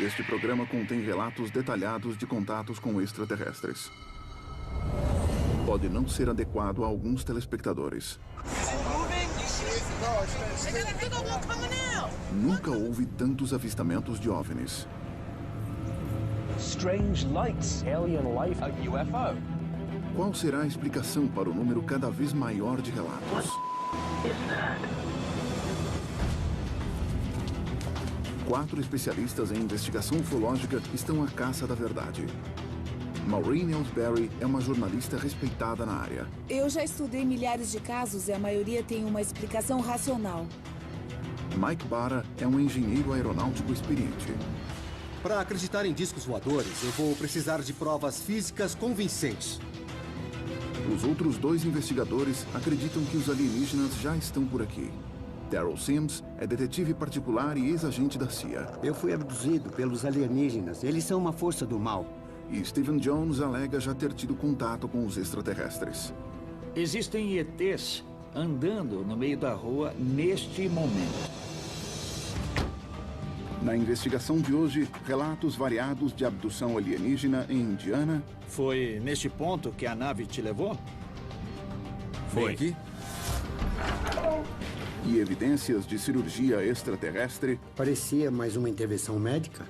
Este programa contém relatos detalhados de contatos com extraterrestres. Pode não ser adequado a alguns telespectadores. Nunca houve tantos avistamentos de OVNIs. Strange lights, alien life, a UFO. Qual será a explicação para o número cada vez maior de relatos? Quatro especialistas em investigação ufológica estão à caça da verdade. Maureen Ellsbury é uma jornalista respeitada na área. Eu já estudei milhares de casos e a maioria tem uma explicação racional. Mike Barra é um engenheiro aeronáutico experiente. Para acreditar em discos voadores, eu vou precisar de provas físicas convincentes. Os outros dois investigadores acreditam que os alienígenas já estão por aqui. Daryl Sims é detetive particular e ex-agente da CIA. Eu fui abduzido pelos alienígenas. Eles são uma força do mal. E Stephen Jones alega já ter tido contato com os extraterrestres. Existem ETs andando no meio da rua neste momento. Na investigação de hoje, relatos variados de abdução alienígena em Indiana. Foi neste ponto que a nave te levou? Foi aqui? E evidências de cirurgia extraterrestre. Parecia mais uma intervenção médica.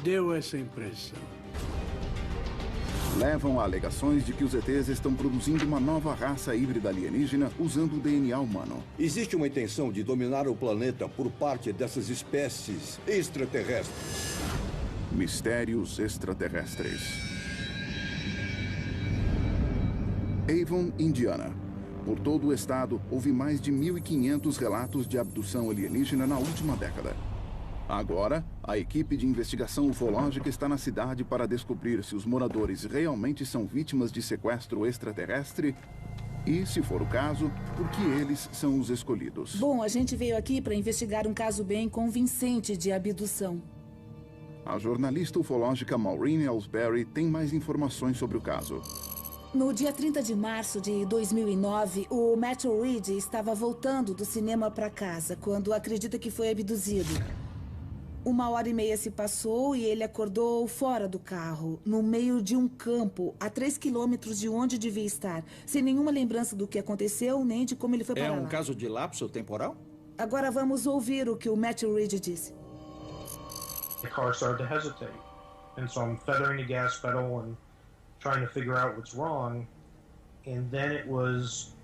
Deu essa impressão. Levam a alegações de que os ETs estão produzindo uma nova raça híbrida alienígena usando o DNA humano. Existe uma intenção de dominar o planeta por parte dessas espécies extraterrestres. Mistérios extraterrestres. Avon, Indiana. Por todo o estado, houve mais de 1.500 relatos de abdução alienígena na última década. Agora, a equipe de investigação ufológica está na cidade para descobrir se os moradores realmente são vítimas de sequestro extraterrestre e, se for o caso, por que eles são os escolhidos. Bom, a gente veio aqui para investigar um caso bem convincente de abdução. A jornalista ufológica Maureen Ellsbury tem mais informações sobre o caso. No dia 30 de março de 2009, o Matthew Reed estava voltando do cinema para casa quando acredita que foi abduzido. 1h30 se passou e ele acordou fora do carro, no meio de um campo, a 3 quilômetros de onde devia estar, sem nenhuma lembrança do que aconteceu, nem de como ele foi para lá. É um caso de lapso temporal? Agora vamos ouvir o que o Matthew Reed disse. The car started to hesitate, and so I'm feathering the gas pedal and trying to figure out what's wrong, and then it was,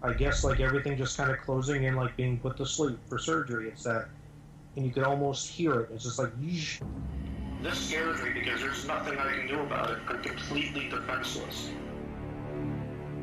I guess, like everything just kind of closing in, like being put to sleep for surgery. It's that, and you could almost hear it. It's just like, yeesh. This scares me because there's nothing I can do about it. I'm completely defenseless.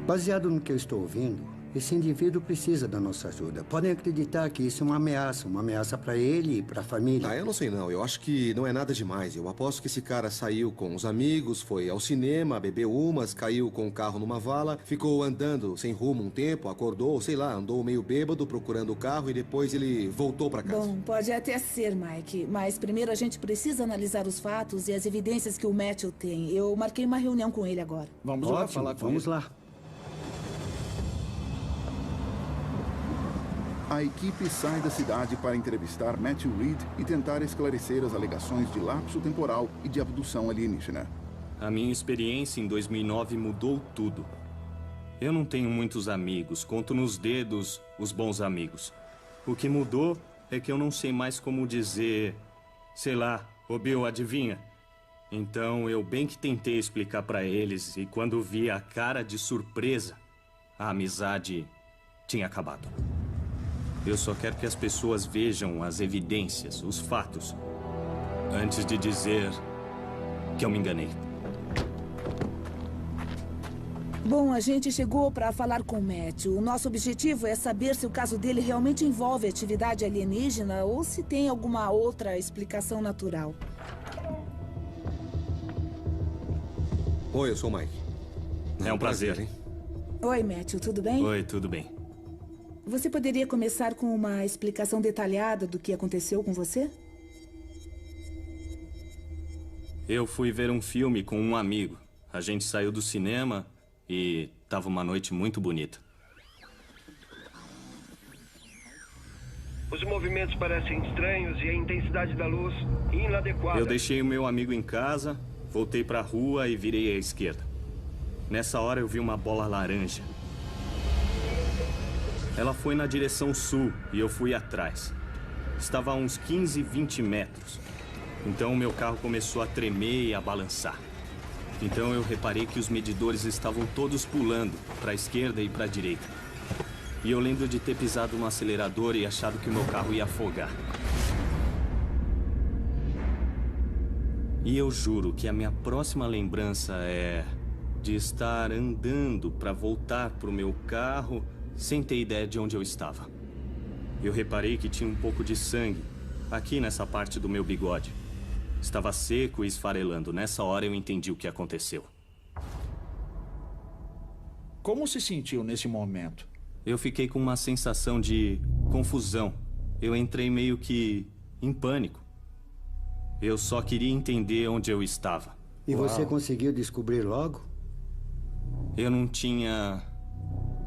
Baseado no que eu estou ouvindo, esse indivíduo precisa da nossa ajuda. Podem acreditar que isso é uma ameaça para ele e para a família. Ah, eu não sei não. Eu acho que não é nada demais. Eu aposto que esse cara saiu com os amigos, foi ao cinema, bebeu umas, caiu com o carro numa vala, ficou andando sem rumo um tempo, acordou, sei lá, andou meio bêbado procurando o carro e depois ele voltou para casa. Bom, pode até ser, Mike, mas primeiro a gente precisa analisar os fatos e as evidências que o Matthew tem. Eu marquei uma reunião com ele agora. Vamos lá falar com vamos ele. lá. A equipe sai da cidade para entrevistar Matthew Reed e tentar esclarecer as alegações de lapso temporal e de abdução alienígena. A minha experiência em 2009 mudou tudo. Eu não tenho muitos amigos, conto nos dedos os bons amigos. O que mudou é que eu não sei mais como dizer, sei lá, ô Bill, adivinha? Então eu bem que tentei explicar pra eles e quando vi a cara de surpresa, a amizade tinha acabado. Eu só quero que as pessoas vejam as evidências, os fatos, antes de dizer que eu me enganei. Bom, a gente chegou para falar com o Matthew. O nosso objetivo é saber se o caso dele realmente envolve atividade alienígena ou se tem alguma outra explicação natural. Oi, eu sou o Mike. É um prazer, hein? Oi, Matthew, tudo bem? Oi, tudo bem. Você poderia começar com uma explicação detalhada do que aconteceu com você? Eu fui ver um filme com um amigo. A gente saiu do cinema e tava uma noite muito bonita. Os movimentos parecem estranhos e a intensidade da luz inadequada. Eu deixei o meu amigo em casa, voltei para a rua e virei à esquerda. Nessa hora eu vi uma bola laranja. Ela foi na direção sul e eu fui atrás. Estava a uns 15, 20 metros. Então o meu carro começou a tremer e a balançar. Então eu reparei que os medidores estavam todos pulando para a esquerda e para a direita. E eu lembro de ter pisado no acelerador e achado que o meu carro ia afogar. E eu juro que a minha próxima lembrança é de estar andando para voltar para o meu carro sem ter ideia de onde eu estava. Eu reparei que tinha um pouco de sangue aqui nessa parte do meu bigode. Estava seco e esfarelando. Nessa hora eu entendi o que aconteceu. Como se sentiu nesse momento? Eu fiquei com uma sensação de confusão. Eu entrei meio que em pânico. Eu só queria entender onde eu estava. E você conseguiu descobrir logo? Eu não tinha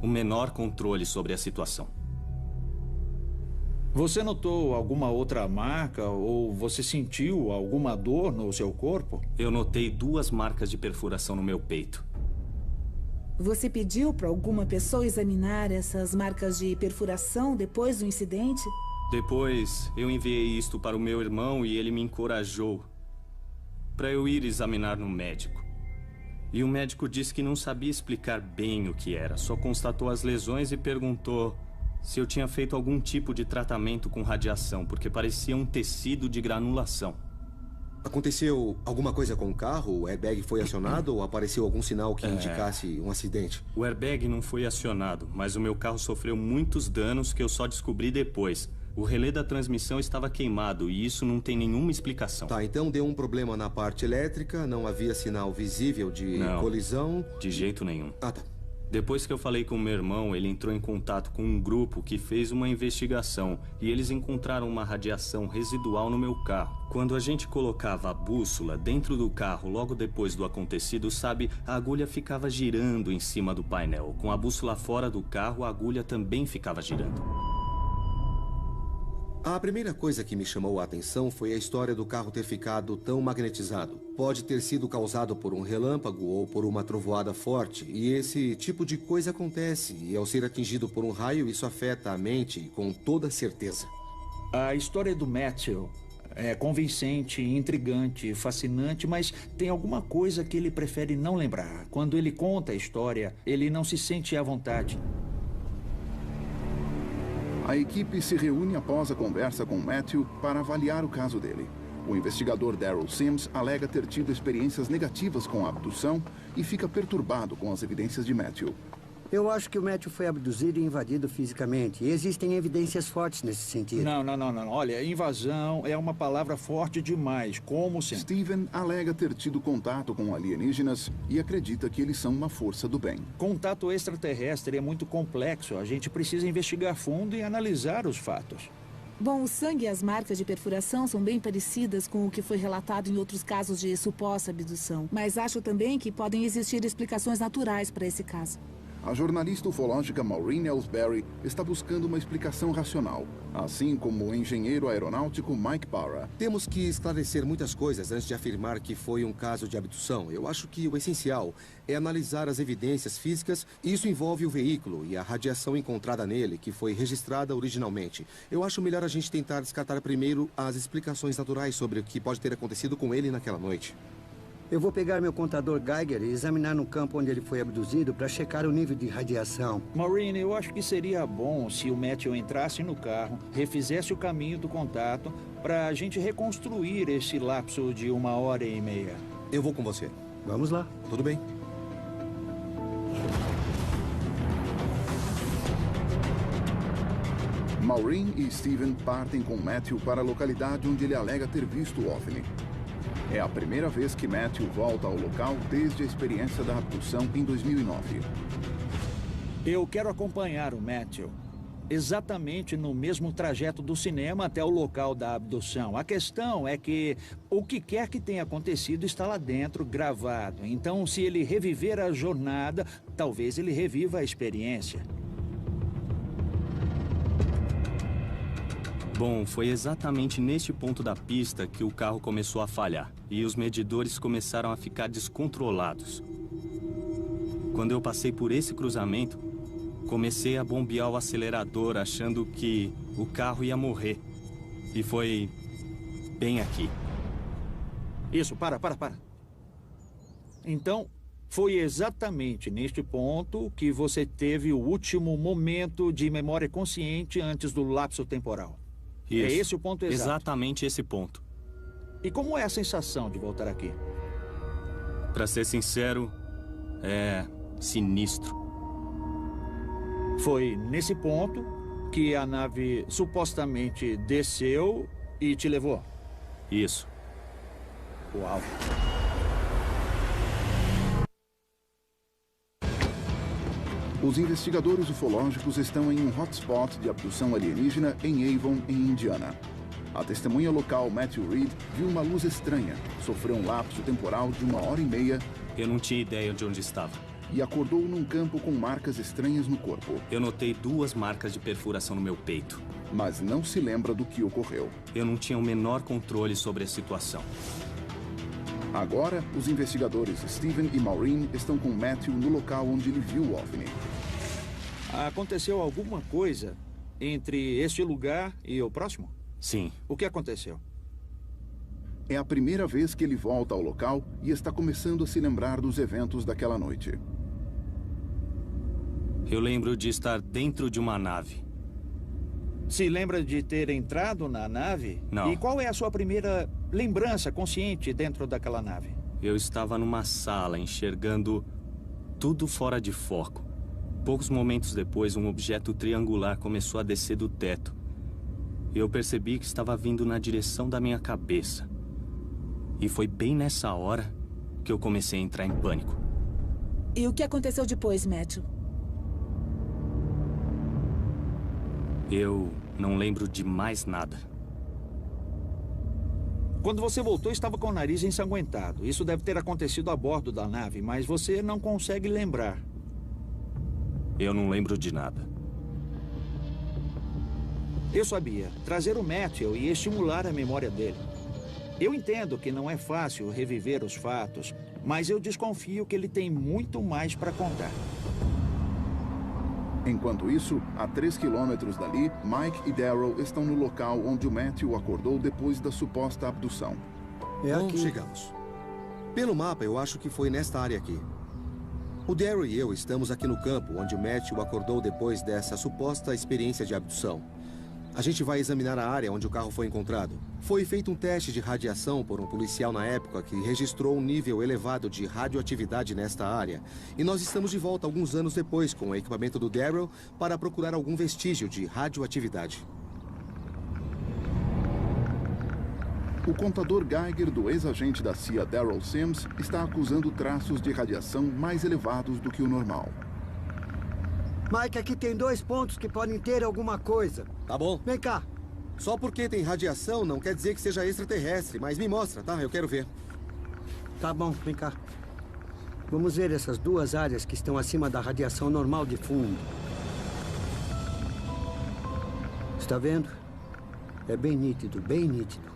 o menor controle sobre a situação. Você notou alguma outra marca ou você sentiu alguma dor no seu corpo? Eu notei 2 marcas de perfuração no meu peito. Você pediu para alguma pessoa examinar essas marcas de perfuração depois do incidente? Depois, eu enviei isto para o meu irmão e ele me encorajou para eu ir examinar no médico. E o médico disse que não sabia explicar bem o que era, só constatou as lesões e perguntou se eu tinha feito algum tipo de tratamento com radiação, porque parecia um tecido de granulação. Aconteceu alguma coisa com o carro? O airbag foi acionado ou apareceu algum sinal que indicasse um acidente? O airbag não foi acionado, mas o meu carro sofreu muitos danos que eu só descobri depois. O relé da transmissão estava queimado e isso não tem nenhuma explicação. Tá, então deu um problema na parte elétrica, não havia sinal visível de colisão? De jeito nenhum. Ah, tá. Depois que eu falei com o meu irmão, ele entrou em contato com um grupo que fez uma investigação e eles encontraram uma radiação residual no meu carro. Quando a gente colocava a bússola dentro do carro logo depois do acontecido, sabe, a agulha ficava girando em cima do painel. Com a bússola fora do carro, a agulha também ficava girando. A primeira coisa que me chamou a atenção foi a história do carro ter ficado tão magnetizado. Pode ter sido causado por um relâmpago ou por uma trovoada forte, e esse tipo de coisa acontece, e ao ser atingido por um raio, isso afeta a mente com toda certeza. A história do Matthew é convincente, intrigante, fascinante, mas tem alguma coisa que ele prefere não lembrar. Quando ele conta a história, ele não se sente à vontade. A equipe se reúne após a conversa com Matthew para avaliar o caso dele. O investigador Daryl Sims alega ter tido experiências negativas com a abdução e fica perturbado com as evidências de Matthew. Eu acho que o Matthew foi abduzido e invadido fisicamente. E existem evidências fortes nesse sentido. Não. Olha, invasão é uma palavra forte demais. Como sempre. Steven alega ter tido contato com alienígenas e acredita que eles são uma força do bem. Contato extraterrestre é muito complexo. A gente precisa investigar fundo e analisar os fatos. Bom, o sangue e as marcas de perfuração são bem parecidas com o que foi relatado em outros casos de suposta abdução. Mas acho também que podem existir explicações naturais para esse caso. A jornalista ufológica Maureen Ellsbury está buscando uma explicação racional, assim como o engenheiro aeronáutico Mike Barra. Temos que esclarecer muitas coisas antes de afirmar que foi um caso de abdução. Eu acho que o essencial é analisar as evidências físicas. Isso envolve o veículo e a radiação encontrada nele, que foi registrada originalmente. Eu acho melhor a gente tentar descartar primeiro as explicações naturais sobre o que pode ter acontecido com ele naquela noite. Eu vou pegar meu contador Geiger e examinar no campo onde ele foi abduzido para checar o nível de radiação. Maureen, eu acho que seria bom se o Matthew entrasse no carro, refizesse o caminho do contato, para a gente reconstruir esse lapso de 1h30. Eu vou com você. Vamos lá. Tudo bem. Maureen e Steven partem com Matthew para a localidade onde ele alega ter visto o OVNI. É a primeira vez que Matthew volta ao local desde a experiência da abdução em 2009. Eu quero acompanhar o Matthew exatamente no mesmo trajeto do cinema até o local da abdução. A questão é que o que quer que tenha acontecido está lá dentro, gravado. Então, se ele reviver a jornada, talvez ele reviva a experiência. Bom, foi exatamente neste ponto da pista que o carro começou a falhar. E os medidores começaram a ficar descontrolados. Quando eu passei por esse cruzamento, comecei a bombear o acelerador achando que o carro ia morrer. E foi bem aqui. Isso, para. Então, foi exatamente neste ponto que você teve o último momento de memória consciente antes do lapso temporal. Isso. É esse o ponto exato. Exatamente esse ponto. E como é a sensação de voltar aqui? Pra ser sincero, é sinistro. Foi nesse ponto que a nave supostamente desceu e te levou? Isso. Uau. Os investigadores ufológicos estão em um hotspot de abdução alienígena em Avon, em Indiana. A testemunha local, Matthew Reed, viu uma luz estranha, sofreu um lapso temporal de 1h30. Eu não tinha ideia de onde estava. E acordou num campo com marcas estranhas no corpo. Eu notei 2 marcas de perfuração no meu peito. Mas não se lembra do que ocorreu. Eu não tinha o menor controle sobre a situação. Agora, os investigadores Steven e Maureen estão com Matthew no local onde ele viu o OVNI. Aconteceu alguma coisa entre este lugar e o próximo? Sim. O que aconteceu? É a primeira vez que ele volta ao local e está começando a se lembrar dos eventos daquela noite. Eu lembro de estar dentro de uma nave. Se lembra de ter entrado na nave? Não. E qual é a sua primeira lembrança consciente dentro daquela nave? Eu estava numa sala enxergando tudo fora de foco. Poucos momentos depois, um objeto triangular começou a descer do teto. Eu percebi que estava vindo na direção da minha cabeça. E foi bem nessa hora que eu comecei a entrar em pânico. E o que aconteceu depois, Matthew? Eu não lembro de mais nada. Quando você voltou, estava com o nariz ensanguentado. Isso deve ter acontecido a bordo da nave, mas você não consegue lembrar. Eu não lembro de nada. Eu sabia. Trazer o Matthew e estimular a memória dele. Eu entendo que não é fácil reviver os fatos, mas eu desconfio que ele tem muito mais para contar. Enquanto isso, a 3 quilômetros dali, Mike e Daryl estão no local onde o Matthew acordou depois da suposta abdução. É aqui. Chegamos. Pelo mapa, eu acho que foi nesta área aqui. O Daryl e eu estamos aqui no campo onde o Matthew acordou depois dessa suposta experiência de abdução. A gente vai examinar a área onde o carro foi encontrado. Foi feito um teste de radiação por um policial na época que registrou um nível elevado de radioatividade nesta área. E nós estamos de volta alguns anos depois com o equipamento do Daryl para procurar algum vestígio de radioatividade. O contador Geiger do ex-agente da CIA Daryl Sims está acusando traços de radiação mais elevados do que o normal. Mike, aqui tem 2 pontos que podem ter alguma coisa. Tá bom. Vem cá. Só porque tem radiação não quer dizer que seja extraterrestre, mas me mostra, tá? Eu quero ver. Tá bom, vem cá. Vamos ver essas 2 áreas que estão acima da radiação normal de fundo. Está vendo? É bem nítido, bem nítido.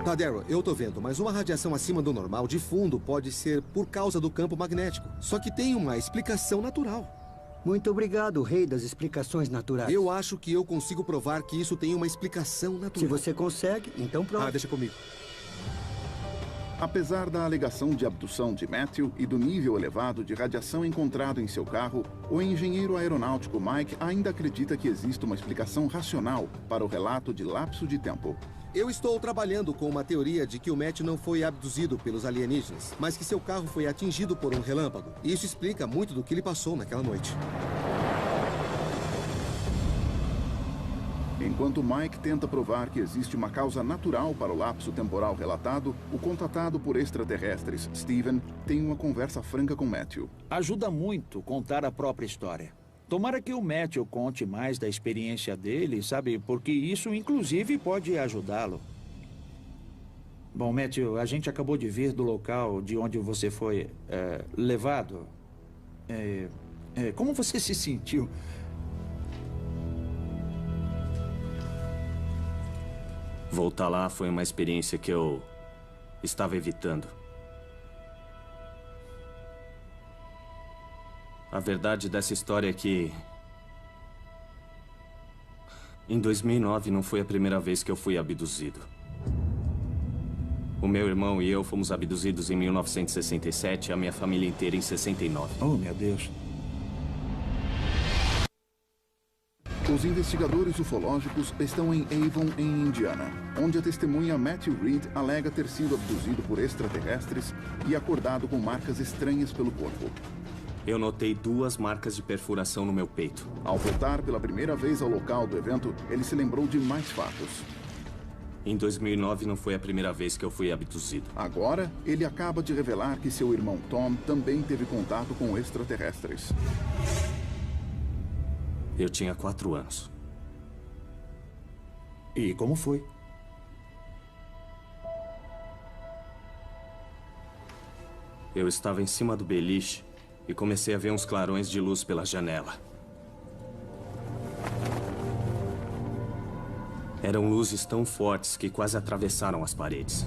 Tá, Daryl, eu tô vendo, mas uma radiação acima do normal de fundo pode ser por causa do campo magnético. Só que tem uma explicação natural. Muito obrigado, rei das explicações naturais. Eu acho que eu consigo provar que isso tem uma explicação natural. Se você consegue, então pronto. Deixa comigo. Apesar da alegação de abdução de Matthew e do nível elevado de radiação encontrado em seu carro, o engenheiro aeronáutico Mike ainda acredita que existe uma explicação racional para o relato de lapso de tempo. Eu estou trabalhando com uma teoria de que o Matthew não foi abduzido pelos alienígenas, mas que seu carro foi atingido por um relâmpago. E isso explica muito do que ele passou naquela noite. Enquanto Mike tenta provar que existe uma causa natural para o lapso temporal relatado, o contatado por extraterrestres, Steven, tem uma conversa franca com Matthew. Ajuda muito contar a própria história. Tomara que o Matthew conte mais da experiência dele, sabe? Porque isso, inclusive, pode ajudá-lo. Bom, Matthew, a gente acabou de vir do local de onde você foi levado. Como você se sentiu? Voltar lá foi uma experiência que eu estava evitando. A verdade dessa história é que... em 2009 não foi a primeira vez que eu fui abduzido. O meu irmão e eu fomos abduzidos em 1967 e a minha família inteira em 69. Oh, meu Deus. Os investigadores ufológicos estão em Avon, em Indiana, onde a testemunha Matthew Reed alega ter sido abduzido por extraterrestres e acordado com marcas estranhas pelo corpo. Eu notei 2 marcas de perfuração no meu peito. Ao voltar pela primeira vez ao local do evento, ele se lembrou de mais fatos. Em 2009 não foi a primeira vez que eu fui abduzido. Agora, ele acaba de revelar que seu irmão Tom também teve contato com extraterrestres. Eu tinha 4 anos. E como foi? Eu estava em cima do beliche e comecei a ver uns clarões de luz pela janela. Eram luzes tão fortes que quase atravessaram as paredes.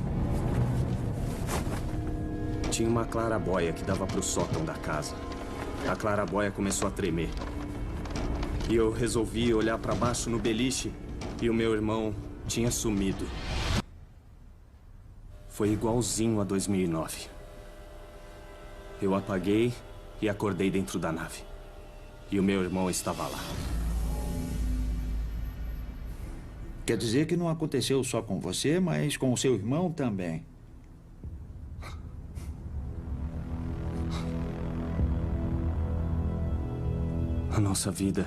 Tinha uma clarabóia que dava para o sótão da casa. A clarabóia começou a tremer. E eu resolvi olhar para baixo no beliche e o meu irmão tinha sumido. Foi igualzinho a 2009. Eu apaguei e acordei dentro da nave. E o meu irmão estava lá. Quer dizer que não aconteceu só com você, mas com o seu irmão também. A nossa vida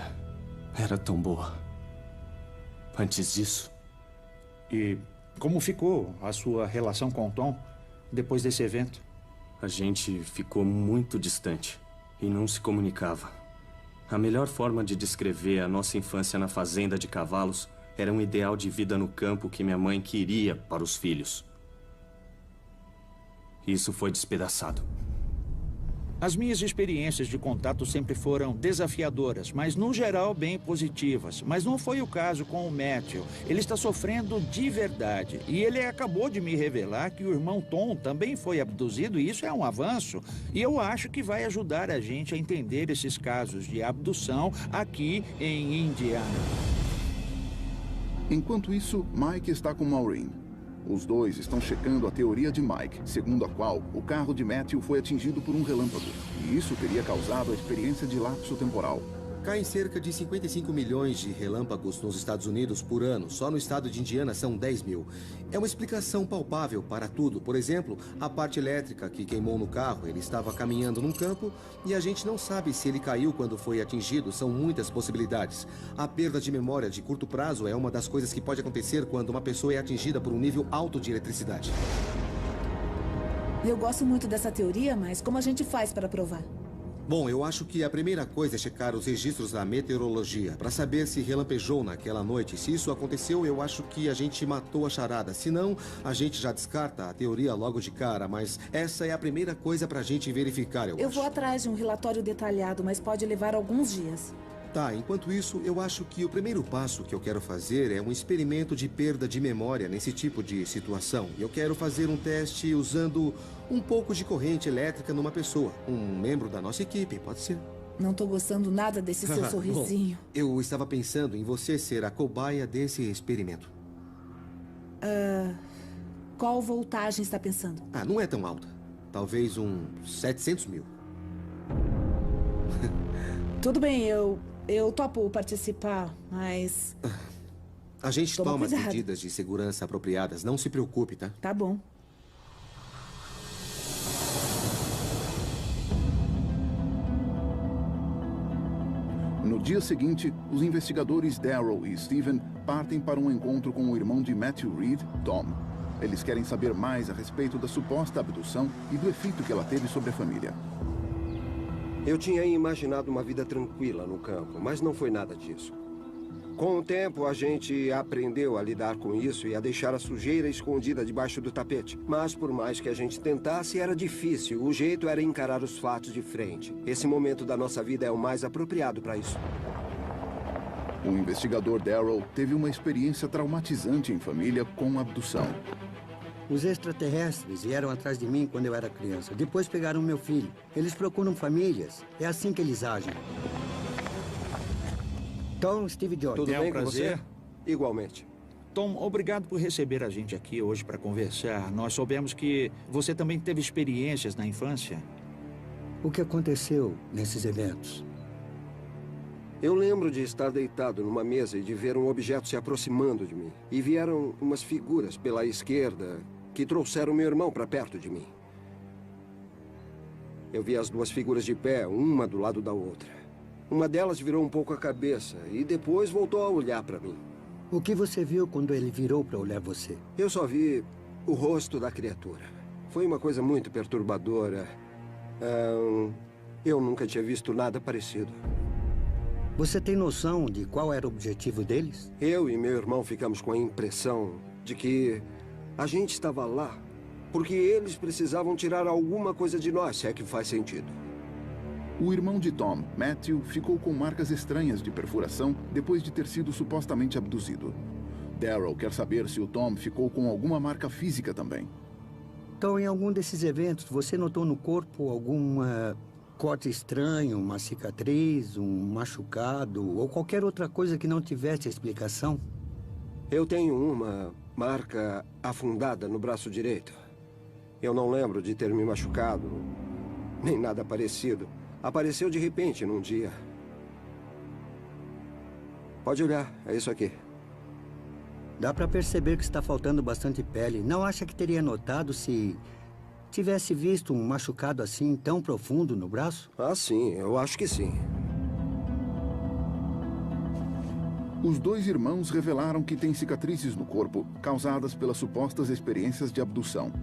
era tão boa antes disso. E como ficou a sua relação com o Tom depois desse evento? A gente ficou muito distante e não se comunicava. A melhor forma de descrever a nossa infância na fazenda de cavalos era um ideal de vida no campo que minha mãe queria para os filhos. Isso foi despedaçado. As minhas experiências de contato sempre foram desafiadoras, mas no geral bem positivas. Mas não foi o caso com o Matthew. Ele está sofrendo de verdade. E ele acabou de me revelar que o irmão Tom também foi abduzido, e isso é um avanço. E eu acho que vai ajudar a gente a entender esses casos de abdução aqui em Indiana. Enquanto isso, Mike está com Maureen. Os dois estão checando a teoria de Mike, segundo a qual o carro de Matthew foi atingido por um relâmpago. E isso teria causado a experiência de lapso temporal. Caem cerca de 55 milhões de relâmpagos nos Estados Unidos por ano. Só no estado de Indiana são 10 mil. É uma explicação palpável para tudo. Por exemplo, a parte elétrica que queimou no carro. Ele estava caminhando num campo e a gente não sabe se ele caiu quando foi atingido. São muitas possibilidades. A perda de memória de curto prazo é uma das coisas que pode acontecer quando uma pessoa é atingida por um nível alto de eletricidade. Eu gosto muito dessa teoria, mas como a gente faz para provar? Bom, eu acho que a primeira coisa é checar os registros da meteorologia para saber se relampejou naquela noite. Se isso aconteceu, eu acho que a gente matou a charada. Se não, a gente já descarta a teoria logo de cara. Mas essa é a primeira coisa para a gente verificar, eu acho. Eu vou atrás de um relatório detalhado, mas pode levar alguns dias. Tá, enquanto isso, eu acho que o primeiro passo que eu quero fazer é um experimento de perda de memória nesse tipo de situação. Eu quero fazer um teste usando um pouco de corrente elétrica numa pessoa. Um membro da nossa equipe, pode ser. Não tô gostando nada desse seu sorrisinho. Bom, eu estava pensando em você ser a cobaia desse experimento. Qual voltagem está pensando? Não é tão alta. Talvez uns 700 mil. Tudo bem, eu topo participar, mas... A gente toma as cuidado. medidas de segurança apropriadas. Não se preocupe, tá? Tá bom. No dia seguinte, os investigadores Daryl e Steven partem para um encontro com o irmão de Matthew Reed, Tom. Eles querem saber mais a respeito da suposta abdução e do efeito que ela teve sobre a família. Eu tinha imaginado uma vida tranquila no campo, mas não foi nada disso. Com o tempo, a gente aprendeu a lidar com isso e a deixar a sujeira escondida debaixo do tapete. Mas por mais que a gente tentasse, era difícil. O jeito era encarar os fatos de frente. Esse momento da nossa vida é o mais apropriado para isso. O investigador Daryl teve uma experiência traumatizante em família com abdução. Os extraterrestres vieram atrás de mim quando eu era criança. Depois pegaram meu filho. Eles procuram famílias. É assim que eles agem. Tom, Steve Jobs. Tudo bem com prazer? você? Igualmente. Tom, obrigado por receber a gente aqui hoje para conversar. Nós soubemos que você também teve experiências na infância. O que aconteceu nesses eventos? Eu lembro de estar deitado numa mesa e de ver um objeto se aproximando de mim. E vieram umas figuras pela esquerda que trouxeram meu irmão para perto de mim. Eu vi as duas figuras de pé, uma do lado da outra. Uma delas virou um pouco a cabeça e depois voltou a olhar para mim. O que você viu quando ele virou para olhar você? Eu só vi o rosto da criatura. Foi uma coisa muito perturbadora. Eu nunca tinha visto nada parecido. Você tem noção de qual era o objetivo deles? Eu e meu irmão ficamos com a impressão de que a gente estava lá porque eles precisavam tirar alguma coisa de nós, se é que faz sentido. O irmão de Tom, Matthew, ficou com marcas estranhas de perfuração depois de ter sido supostamente abduzido. Daryl quer saber se o Tom ficou com alguma marca física também. Então, em algum desses eventos, você notou no corpo algum corte estranho, uma cicatriz, um machucado ou qualquer outra coisa que não tivesse explicação? Eu tenho uma marca afundada no braço direito. Eu não lembro de ter me machucado, nem nada parecido. Apareceu de repente num dia. Pode olhar, é isso aqui. Dá pra perceber que está faltando bastante pele. Não acha que teria notado se tivesse visto um machucado assim tão profundo no braço? Ah, sim, eu acho que sim. Os dois irmãos revelaram que têm cicatrizes no corpo causadas pelas supostas experiências de abdução.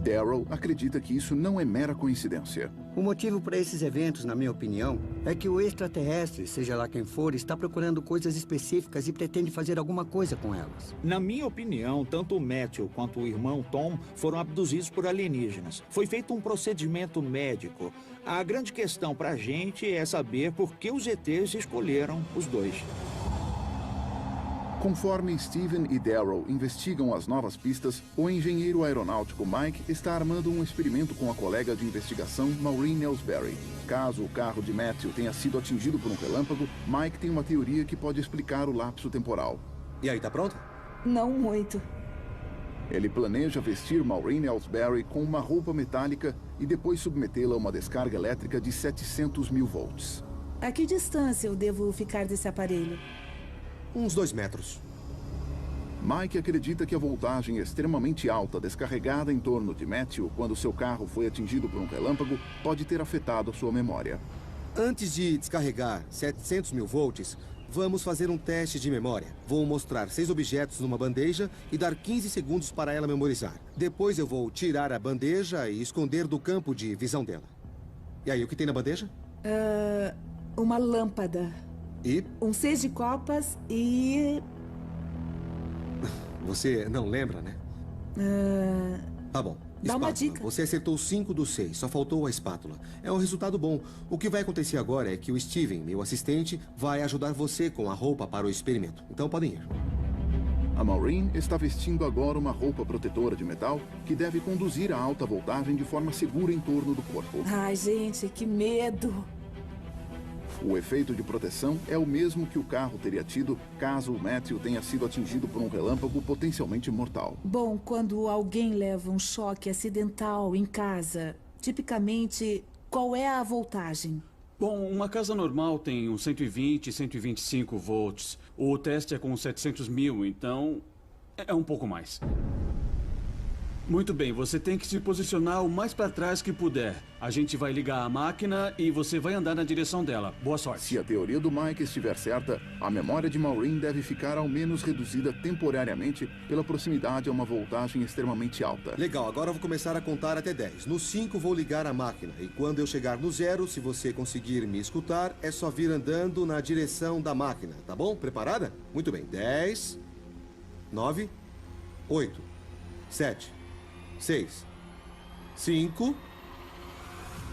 Daryl acredita que isso não é mera coincidência. O motivo para esses eventos, na minha opinião, é que o extraterrestre, seja lá quem for, está procurando coisas específicas e pretende fazer alguma coisa com elas. Na minha opinião, tanto o Matthew quanto o irmão Tom foram abduzidos por alienígenas. Foi feito um procedimento médico. A grande questão para a gente é saber por que os ETs escolheram os dois. Conforme Steven e Daryl investigam as novas pistas, o engenheiro aeronáutico Mike está armando um experimento com a colega de investigação Maureen Ellsbury. Caso o carro de Matthew tenha sido atingido por um relâmpago, Mike tem uma teoria que pode explicar o lapso temporal. E aí, tá pronto? Não muito. Ele planeja vestir Maureen Ellsbury com uma roupa metálica e depois submetê-la a uma descarga elétrica de 700 mil volts. A que distância eu devo ficar desse aparelho? Uns 2 metros. Mike acredita que a voltagem extremamente alta descarregada em torno de Matthew quando seu carro foi atingido por um relâmpago pode ter afetado a sua memória. Antes de descarregar 700 mil volts, vamos fazer um teste de memória. Vou mostrar 6 objetos numa bandeja e dar 15 segundos para ela memorizar. Depois eu vou tirar a bandeja e esconder do campo de visão dela. E aí, o que tem na bandeja? Uma lâmpada. E? Um 6 de copas e... Você não lembra, né? Tá bom. Dá Espátula. uma dica. Você acertou 5 dos 6, só faltou a espátula. É um resultado bom. O que vai acontecer agora é que o Steven, meu assistente, vai ajudar você com a roupa para o experimento. Então podem ir. A Maureen está vestindo agora uma roupa protetora de metal que deve conduzir a alta voltagem de forma segura em torno do corpo. Ai, gente, que medo! O efeito de proteção é o mesmo que o carro teria tido caso o Matthew tenha sido atingido por um relâmpago potencialmente mortal. Bom, quando alguém leva um choque acidental em casa, tipicamente, qual é a voltagem? Bom, uma casa normal tem uns 120, 125 volts. O teste é com 700 mil, então é um pouco mais. Muito bem, você tem que se posicionar o mais para trás que puder. A gente vai ligar a máquina e você vai andar na direção dela. Boa sorte. Se a teoria do Mike estiver certa, a memória de Maureen deve ficar ao menos reduzida temporariamente pela proximidade a uma voltagem extremamente alta. Legal, agora eu vou começar a contar até 10. No 5 vou ligar a máquina. E quando eu chegar no 0, se você conseguir me escutar, é só vir andando na direção da máquina, tá bom? Preparada? Muito bem. 10, 9, 8, 7... 6, 5,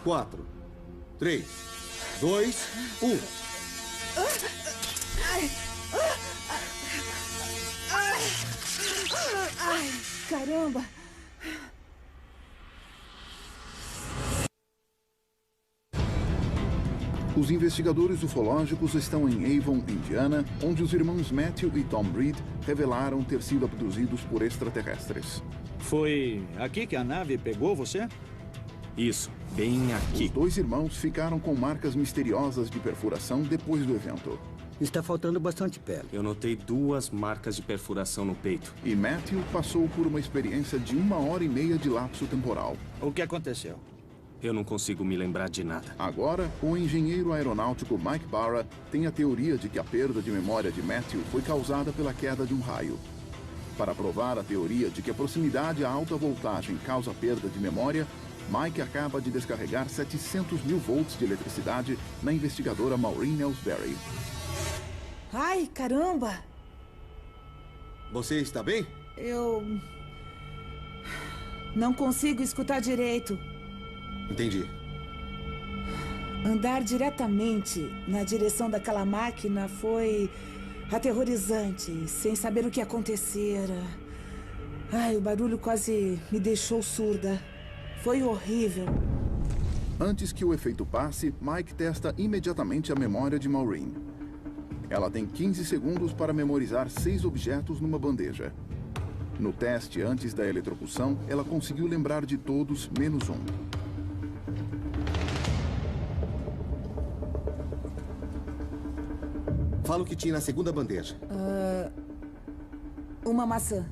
4, 3, 2, 1. caramba! Os investigadores ufológicos estão em Avon, Indiana, onde os irmãos Matthew e Tom Reed revelaram ter sido abduzidos por extraterrestres. Foi aqui que a nave pegou você? Isso, bem aqui. Os dois irmãos ficaram com marcas misteriosas de perfuração depois do evento. Está faltando bastante pele. Eu notei 2 marcas de perfuração no peito. E Matthew passou por uma experiência de 1h30 de lapso temporal. O que aconteceu? Eu não consigo me lembrar de nada. Agora, o engenheiro aeronáutico Mike Barra tem a teoria de que a perda de memória de Matthew foi causada pela queda de um raio. Para provar a teoria de que a proximidade a alta voltagem causa perda de memória, Mike acaba de descarregar 700 mil volts de eletricidade na investigadora Maureen Ellsbury. Ai, caramba! Você está bem? Eu... não consigo escutar direito. Entendi. Andar diretamente na direção daquela máquina foi aterrorizante, sem saber o que acontecera. Ai, o barulho quase me deixou surda. Foi horrível. Antes que o efeito passe, Mike testa imediatamente a memória de Maureen. Ela tem 15 segundos para memorizar 6 objetos numa bandeja. No teste antes da eletrocução, ela conseguiu lembrar de todos, menos um. Fala o que tinha na segunda bandeja. Uma maçã.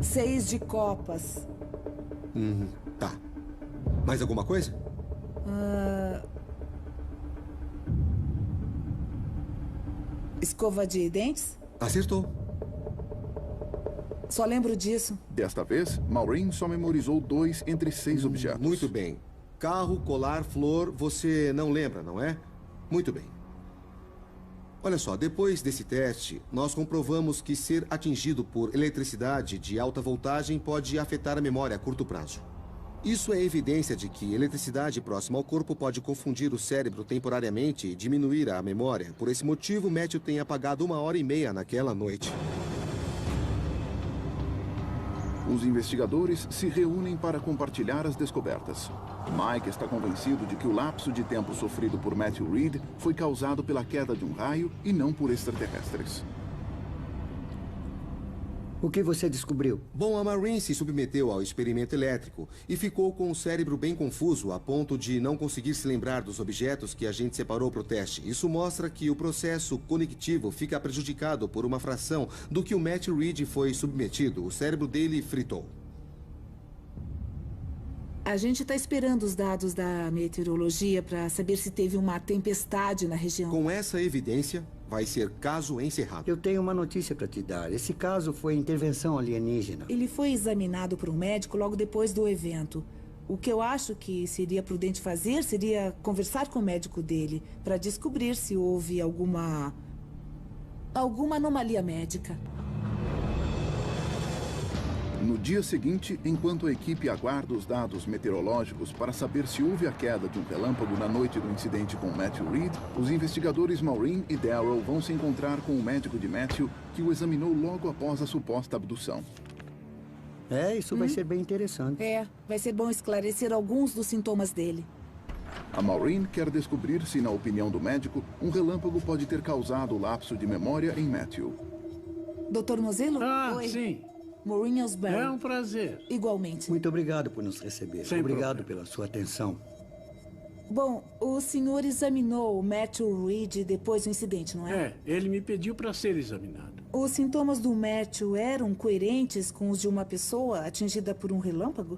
6 de copas. Tá. Mais alguma coisa? Escova de dentes? Acertou. Só lembro disso. Desta vez, Maureen só memorizou 2 entre 6 objetos. Muito bem. Carro, colar, flor, você não lembra, não é? Muito bem. Olha só, depois desse teste, nós comprovamos que ser atingido por eletricidade de alta voltagem pode afetar a memória a curto prazo. Isso é evidência de que eletricidade próxima ao corpo pode confundir o cérebro temporariamente e diminuir a memória. Por esse motivo, Matthew tem apagado 1h30 naquela noite. Os investigadores se reúnem para compartilhar as descobertas. Mike está convencido de que o lapso de tempo sofrido por Matthew Reed foi causado pela queda de um raio e não por extraterrestres. O que você descobriu? Bom, a Maureen se submeteu ao experimento elétrico e ficou com o cérebro bem confuso a ponto de não conseguir se lembrar dos objetos que a gente separou para o teste. Isso mostra que o processo conectivo fica prejudicado por uma fração do que o Matthew Reed foi submetido. O cérebro dele fritou. A gente está esperando os dados da meteorologia para saber se teve uma tempestade na região. Com essa evidência, vai ser caso encerrado. Eu tenho uma notícia para te dar. Esse caso foi intervenção alienígena. Ele foi examinado por um médico logo depois do evento. O que eu acho que seria prudente fazer seria conversar com o médico dele para descobrir se houve alguma anomalia médica. No dia seguinte, enquanto a equipe aguarda os dados meteorológicos para saber se houve a queda de um relâmpago na noite do incidente com Matthew Reed, os investigadores Maureen e Darrell vão se encontrar com o médico de Matthew, que o examinou logo após a suposta abdução. Isso vai ser bem interessante. Vai ser bom esclarecer alguns dos sintomas dele. A Maureen quer descobrir se, na opinião do médico, um relâmpago pode ter causado o lapso de memória em Matthew. Dr. Mozelo? Oi. Sim. Maureen Ellsbury. É um prazer. Igualmente. Muito obrigado por nos receber. Sem Obrigado problema. pela sua atenção. Bom, o senhor examinou o Matthew Reed depois do incidente, não é? Ele me pediu para ser examinado. Os sintomas do Matthew eram coerentes com os de uma pessoa atingida por um relâmpago?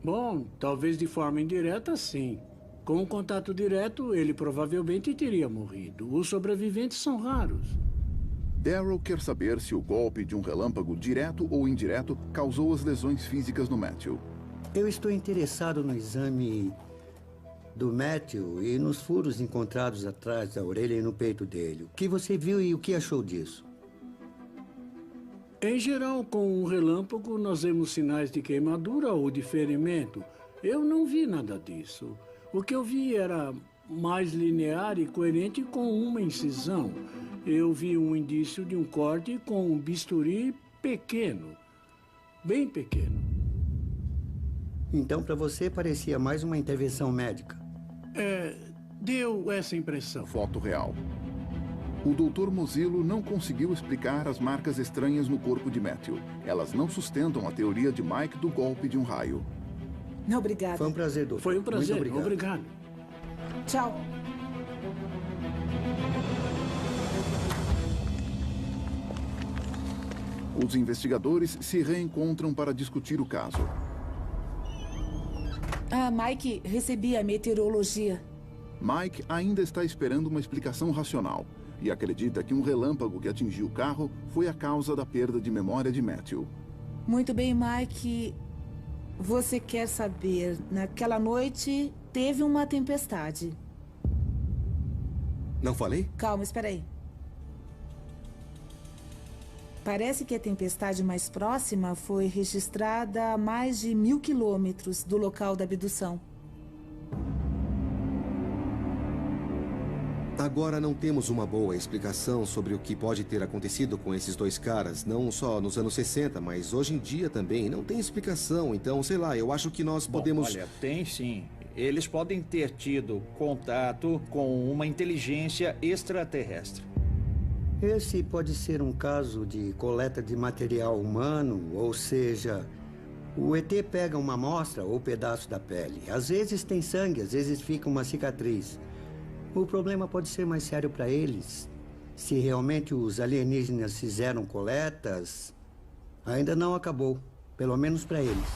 Bom, talvez de forma indireta, sim. Com um contato direto, ele provavelmente teria morrido. Os sobreviventes são raros. Darrell quer saber se o golpe de um relâmpago, direto ou indireto, causou as lesões físicas no Matthew. Eu estou interessado no exame do Matthew e nos furos encontrados atrás da orelha e no peito dele. O que você viu e o que achou disso? Em geral, com um relâmpago, nós vemos sinais de queimadura ou de ferimento. Eu não vi nada disso. O que eu vi era mais linear e coerente com uma incisão. Eu vi um indício de um corte com um bisturi pequeno. Bem pequeno. Então, para você, parecia mais uma intervenção médica. Deu essa impressão. Foto real. O Dr. Mozilo não conseguiu explicar as marcas estranhas no corpo de Matthew. Elas não sustentam a teoria de Mike do golpe de um raio. Obrigada. Foi um prazer, doutor. Foi um prazer. Muito obrigado. Tchau. Os investigadores se reencontram para discutir o caso. Mike recebia a meteorologia. Mike ainda está esperando uma explicação racional e acredita que um relâmpago que atingiu o carro foi a causa da perda de memória de Matthew. Muito bem, Mike. Você quer saber, naquela noite teve uma tempestade. Não falei? Calma, espera aí. Parece que a tempestade mais próxima foi registrada a mais de 1000 quilômetros do local da abdução. Agora não temos uma boa explicação sobre o que pode ter acontecido com esses dois caras, não só nos anos 60, mas hoje em dia também. Não tem explicação, então, sei lá, eu acho que nós podemos... Olha, tem sim. Eles podem ter tido contato com uma inteligência extraterrestre. Esse pode ser um caso de coleta de material humano, ou seja, o ET pega uma amostra ou pedaço da pele. Às vezes tem sangue, às vezes fica uma cicatriz. O problema pode ser mais sério para eles. Se realmente os alienígenas fizeram coletas, ainda não acabou, pelo menos para eles.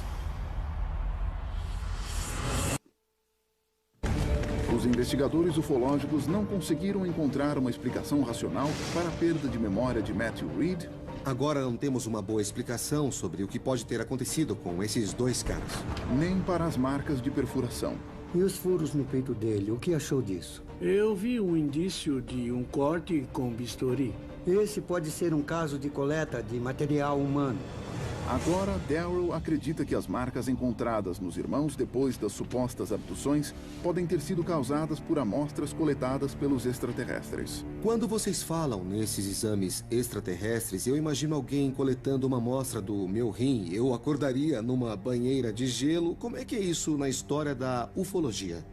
Os investigadores ufológicos não conseguiram encontrar uma explicação racional para a perda de memória de Matthew Reed. Agora não temos uma boa explicação sobre o que pode ter acontecido com esses dois caras. Nem para as marcas de perfuração. E os furos no peito dele, o que achou disso? Eu vi um indício de um corte com bisturi. Esse pode ser um caso de coleta de material humano. Agora, Daryl acredita que as marcas encontradas nos irmãos depois das supostas abduções podem ter sido causadas por amostras coletadas pelos extraterrestres. Quando vocês falam nesses exames extraterrestres, eu imagino alguém coletando uma amostra do meu rim. Eu acordaria numa banheira de gelo. Como é que é isso na história da ufologia?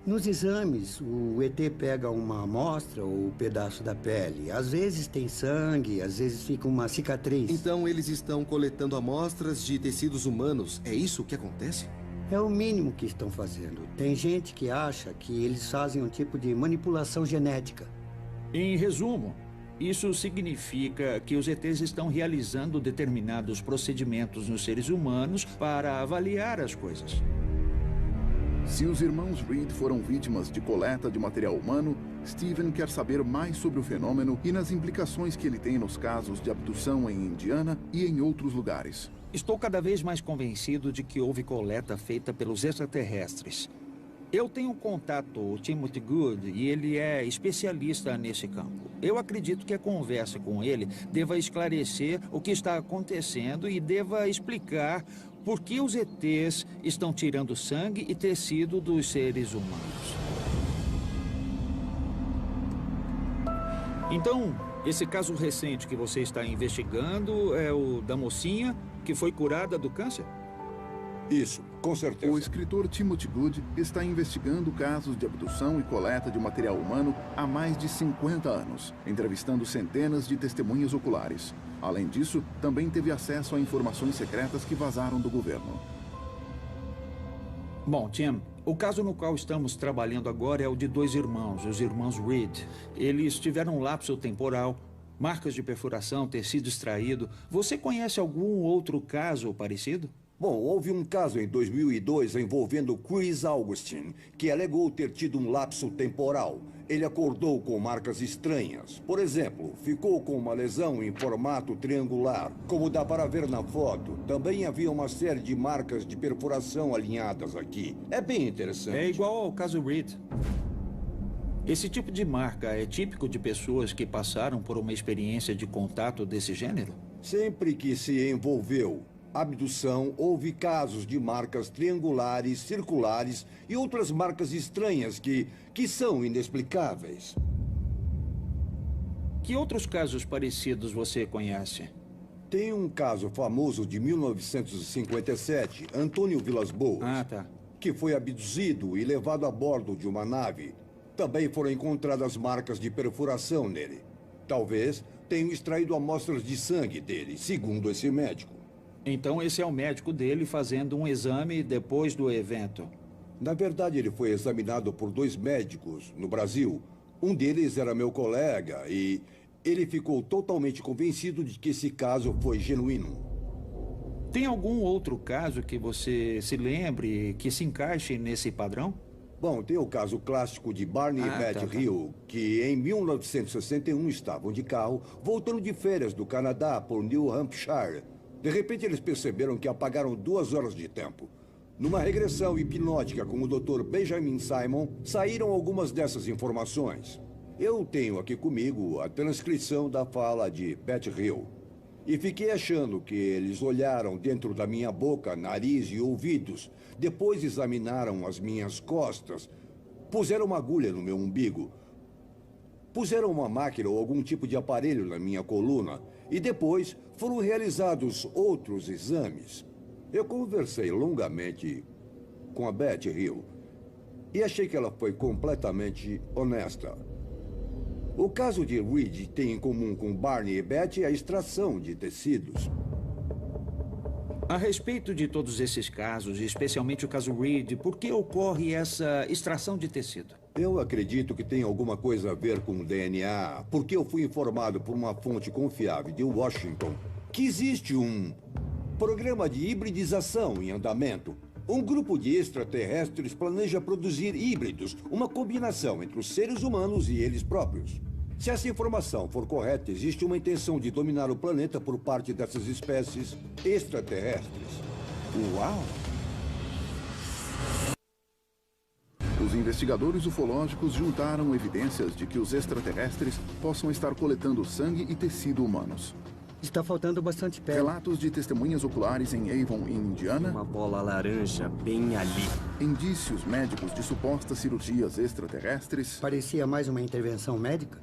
Nos exames, o ET pega uma amostra ou um pedaço da pele. Às vezes tem sangue, às vezes fica uma cicatriz. Então eles estão coletando amostras de tecidos humanos. É isso que acontece? É o mínimo que estão fazendo. Tem gente que acha que eles fazem um tipo de manipulação genética. Em resumo, isso significa que os ETs estão realizando determinados procedimentos nos seres humanos para avaliar as coisas. Se os irmãos Reed foram vítimas de coleta de material humano, Steven quer saber mais sobre o fenômeno e nas implicações que ele tem nos casos de abdução em Indiana e em outros lugares. Estou cada vez mais convencido de que houve coleta feita pelos extraterrestres. Eu tenho um contato, o Timothy Good, e ele é especialista nesse campo. Eu acredito que a conversa com ele deva esclarecer o que está acontecendo e deva explicar por que os ETs estão tirando sangue e tecido dos seres humanos. Então, esse caso recente que você está investigando é o da mocinha que foi curada do câncer? Isso, com certeza. O escritor Timothy Good está investigando casos de abdução e coleta de material humano há mais de 50 anos, entrevistando centenas de testemunhas oculares. Além disso, também teve acesso a informações secretas que vazaram do governo. Bom, Tim, o caso no qual estamos trabalhando agora é o de dois irmãos, os irmãos Reed. Eles tiveram um lapso temporal, marcas de perfuração, tecido extraído. Você conhece algum outro caso parecido? Bom, houve um caso em 2002 envolvendo Chris Augustine, que alegou ter tido um lapso temporal. Ele acordou com marcas estranhas. Por exemplo, ficou com uma lesão em formato triangular, como dá para ver na foto. Também havia uma série de marcas de perfuração alinhadas aqui. É bem interessante. É igual ao caso Reed. Esse tipo de marca é típico de pessoas que passaram por uma experiência de contato desse gênero? Sempre que se envolveu abdução, houve casos de marcas triangulares, circulares e outras marcas estranhas que são inexplicáveis. Que outros casos parecidos você conhece? Tem um caso famoso de 1957, Antônio Vilas Boas. Ah, tá. Que foi abduzido e levado a bordo de uma nave. Também foram encontradas marcas de perfuração nele. Talvez tenham extraído amostras de sangue dele, segundo esse médico. Então esse é o médico dele fazendo um exame depois do evento. Na verdade, ele foi examinado por 2 médicos no Brasil. Um deles era meu colega e ele ficou totalmente convencido de que esse caso foi genuíno. Tem algum outro caso que você se lembre que se encaixe nesse padrão? Bom, tem o caso clássico de Barney e Beth Hill, que em 1961 estavam de carro, voltando de férias do Canadá por New Hampshire. De repente, eles perceberam que apagaram 2 horas de tempo. Numa regressão hipnótica com o Dr. Benjamin Simon, saíram algumas dessas informações. Eu tenho aqui comigo a transcrição da fala de Beth Hill. E fiquei achando que eles olharam dentro da minha boca, nariz e ouvidos. Depois examinaram as minhas costas. Puseram uma agulha no meu umbigo. Puseram uma máquina ou algum tipo de aparelho na minha coluna. E depois foram realizados outros exames. Eu conversei longamente com a Beth Hill. E achei que ela foi completamente honesta. O caso de Reed tem em comum com Barney e Beth a extração de tecidos. A respeito de todos esses casos, especialmente o caso Reed, por que ocorre essa extração de tecido? Eu acredito que tem alguma coisa a ver com o DNA, porque eu fui informado por uma fonte confiável de Washington que existe um programa de hibridização em andamento. Um grupo de extraterrestres planeja produzir híbridos, uma combinação entre os seres humanos e eles próprios. Se essa informação for correta, existe uma intenção de dominar o planeta por parte dessas espécies extraterrestres. Uau! Os investigadores ufológicos juntaram evidências de que os extraterrestres possam estar coletando sangue e tecido humanos. Está faltando bastante pele. Relatos de testemunhas oculares em Avon, em Indiana. Uma bola laranja bem ali. Indícios médicos de supostas cirurgias extraterrestres. Parecia mais uma intervenção médica?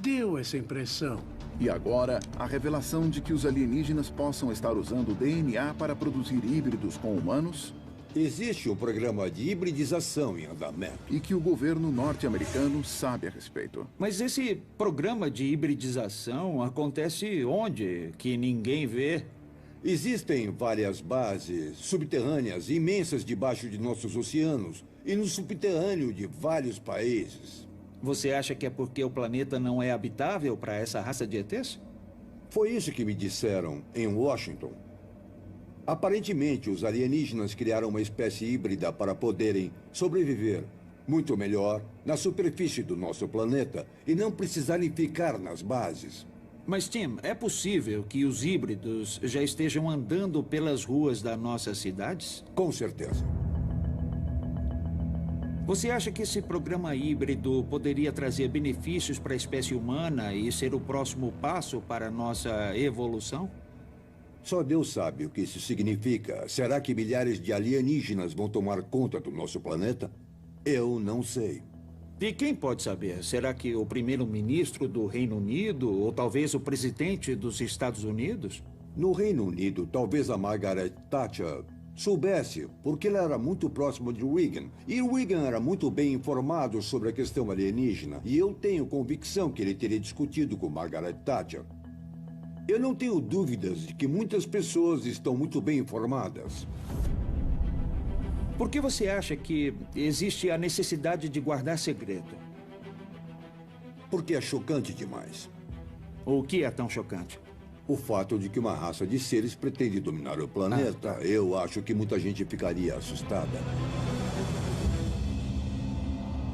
Deu essa impressão. E agora, a revelação de que os alienígenas possam estar usando o DNA para produzir híbridos com humanos. Existe um programa de hibridização em andamento. E que o governo norte-americano sabe a respeito. Mas esse programa de hibridização acontece onde? Que ninguém vê? Existem várias bases subterrâneas imensas debaixo de nossos oceanos e no subterrâneo de vários países. Você acha que é porque o planeta não é habitável para essa raça de ETs? Foi isso que me disseram em Washington. Aparentemente, os alienígenas criaram uma espécie híbrida para poderem sobreviver muito melhor na superfície do nosso planeta e não precisarem ficar nas bases. Mas, Tim, é possível que os híbridos já estejam andando pelas ruas das nossas cidades? Com certeza. Você acha que esse programa híbrido poderia trazer benefícios para a espécie humana e ser o próximo passo para a nossa evolução? Só Deus sabe o que isso significa. Será que milhares de alienígenas vão tomar conta do nosso planeta? Eu não sei. E quem pode saber? Será que o primeiro-ministro do Reino Unido ou talvez o presidente dos Estados Unidos? No Reino Unido, talvez a Margaret Thatcher soubesse, porque ela era muito próxima de Reagan. E Reagan era muito bem informado sobre a questão alienígena. E eu tenho convicção que ele teria discutido com Margaret Thatcher. Eu não tenho dúvidas de que muitas pessoas estão muito bem informadas. Por que você acha que existe a necessidade de guardar segredo? Porque é chocante demais. O que é tão chocante? O fato de que uma raça de seres pretende dominar o planeta. Eu acho que muita gente ficaria assustada.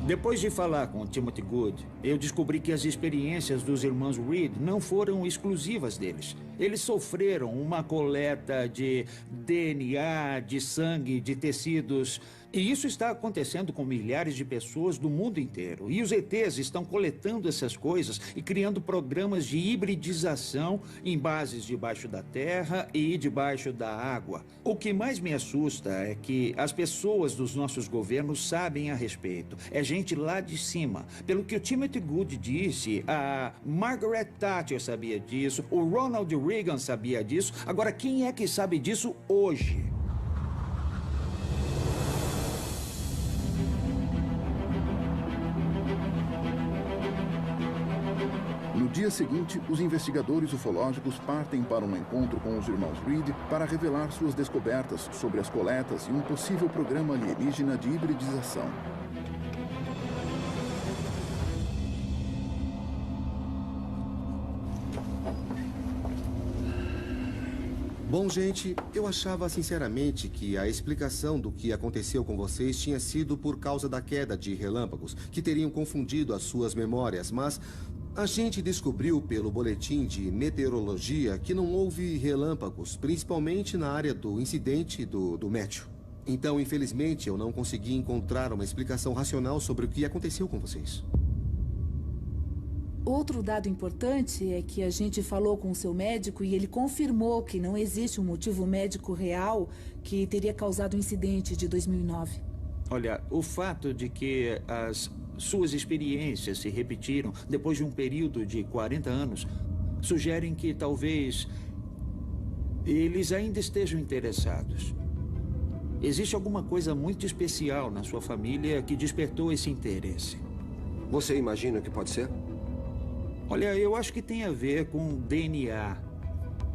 Depois de falar com Timothy Good, eu descobri que as experiências dos irmãos Reed não foram exclusivas deles. Eles sofreram uma coleta de DNA, de sangue, de tecidos E isso está acontecendo com milhares de pessoas do mundo inteiro. E os ETs estão coletando essas coisas e criando programas de hibridização em bases debaixo da terra e debaixo da água. O que mais me assusta é que as pessoas dos nossos governos sabem a respeito. É gente lá de cima. Pelo que o Timothy Good disse, a Margaret Thatcher sabia disso, o Ronald Reagan sabia disso. Agora, quem é que sabe disso hoje? No dia seguinte, os investigadores ufológicos partem para um encontro com os irmãos Reed para revelar suas descobertas sobre as coletas e um possível programa alienígena de hibridização. Bom, gente, eu achava sinceramente que a explicação do que aconteceu com vocês tinha sido por causa da queda de relâmpagos, que teriam confundido as suas memórias, mas a gente descobriu pelo boletim de meteorologia que não houve relâmpagos, principalmente na área do incidente do Matthew. Então, infelizmente, eu não consegui encontrar uma explicação racional sobre o que aconteceu com vocês. Outro dado importante é que a gente falou com o seu médico e ele confirmou que não existe um motivo médico real que teria causado o incidente de 2009. Olha, o fato de que as suas experiências se repetiram depois de um período de 40 anos sugerem que talvez eles ainda estejam interessados. Existe alguma coisa muito especial na sua família que despertou esse interesse. Você imagina o que pode ser? Olha, eu acho que tem a ver com DNA.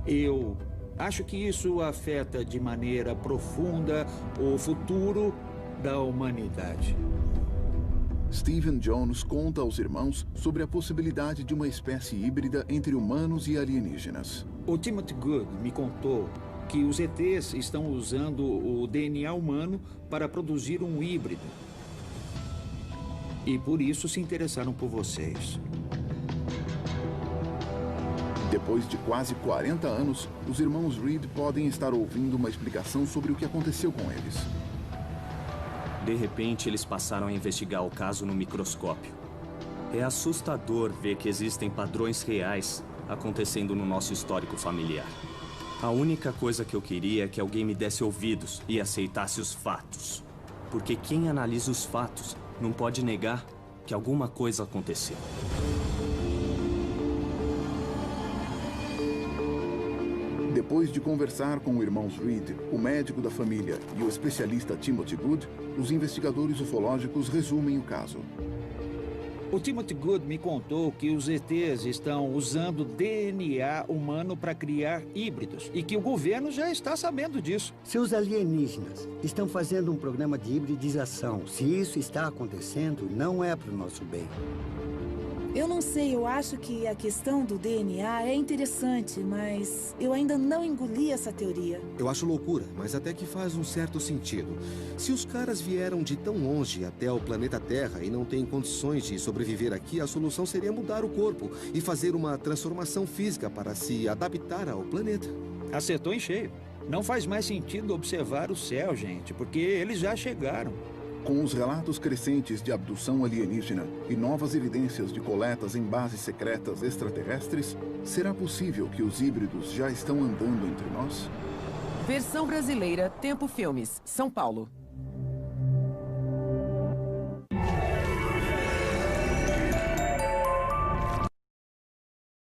Eu acho que isso afeta de maneira profunda o futuro da humanidade. Stephen Jones conta aos irmãos sobre a possibilidade de uma espécie híbrida entre humanos e alienígenas. O Timothy Good me contou que os ETs estão usando o DNA humano para produzir um híbrido. E por isso se interessaram por vocês. Depois de quase 40 anos, os irmãos Reed podem estar ouvindo uma explicação sobre o que aconteceu com eles. De repente, eles passaram a investigar o caso no microscópio. É assustador ver que existem padrões reais acontecendo no nosso histórico familiar. A única coisa que eu queria é que alguém me desse ouvidos e aceitasse os fatos. Porque quem analisa os fatos não pode negar que alguma coisa aconteceu. Depois de conversar com os irmãos Reed, o médico da família e o especialista Timothy Good, os investigadores ufológicos resumem o caso. O Timothy Good me contou que os ETs estão usando DNA humano para criar híbridos e que o governo já está sabendo disso. Se os alienígenas estão fazendo um programa de hibridização, se isso está acontecendo, não é para o nosso bem. Eu não sei, eu acho que a questão do DNA é interessante, mas eu ainda não engoli essa teoria. Eu acho loucura, mas até que faz um certo sentido. Se os caras vieram de tão longe até o planeta Terra e não têm condições de sobreviver aqui, a solução seria mudar o corpo e fazer uma transformação física para se adaptar ao planeta. Acertou em cheio. Não faz mais sentido observar o céu, gente, porque eles já chegaram. Com os relatos crescentes de abdução alienígena e novas evidências de coletas em bases secretas extraterrestres, será possível que os híbridos já estão andando entre nós? Versão brasileira, Tempo Filmes, São Paulo.